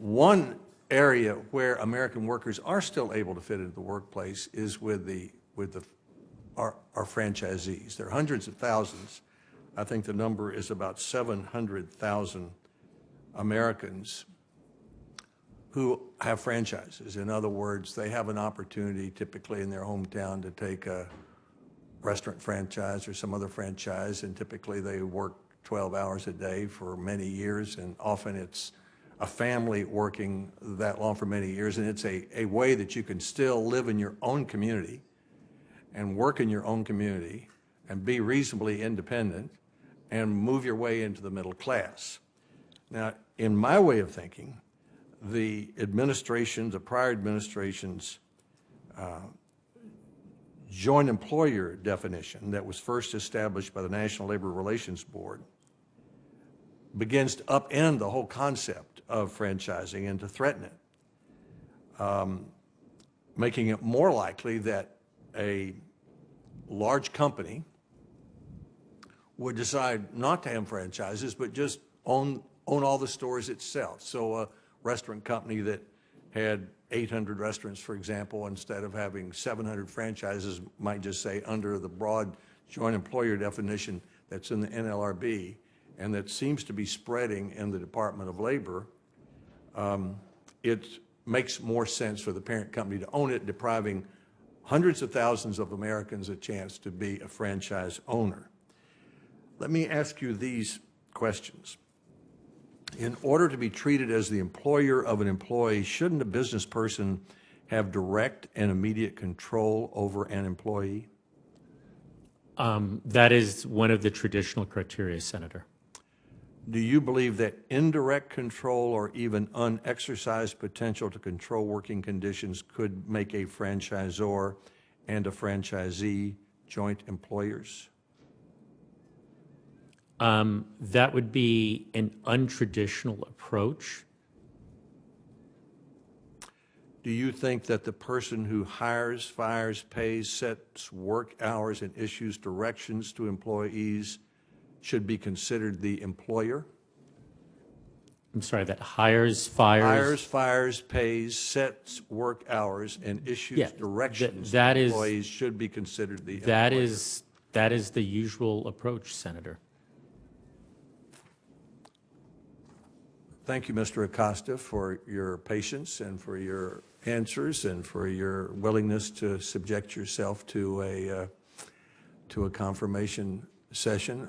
One area where American workers are still able to fit into the workplace is with our franchisees. There are hundreds of thousands. I think the number is about 700,000 Americans who have franchises. In other words, they have an opportunity typically in their hometown to take a restaurant franchise or some other franchise, and typically they work 12 hours a day for many years, and often it's a family working that long for many years, and it's a way that you can still live in your own community and work in your own community and be reasonably independent and move your way into the middle class. Now, in my way of thinking, the prior administration's joint employer definition that was first established by the National Labor Relations Board begins to upend the whole concept of franchising and to threaten it, making it more likely that a large company would decide not to have franchises but just own all the stores itself. So a restaurant company that had 800 restaurants, for example, instead of having 700 franchises, might just say under the broad joint employer definition that's in the NLRB and that seems to be spreading in the Department of Labor, it makes more sense for the parent company to own it, depriving hundreds of thousands of Americans a chance to be a franchise owner. Let me ask you these questions. In order to be treated as the employer of an employee, shouldn't a business person have direct and immediate control over an employee? That is one of the traditional criteria, Senator. Do you believe that indirect control or even unexercised potential to control working conditions could make a franchisor and a franchisee joint employers? That would be an untraditional approach. Do you think that the person who hires, fires, pays, sets work hours, and issues directions to employees should be considered the employer? I'm sorry, that hires, fires? Hires, fires, pays, sets work hours, and issues directions to employees should be considered the employer. That is the usual approach, Senator. Thank you, Mr. Acosta, for your patience and for your answers and for your willingness to subject yourself to a confirmation session.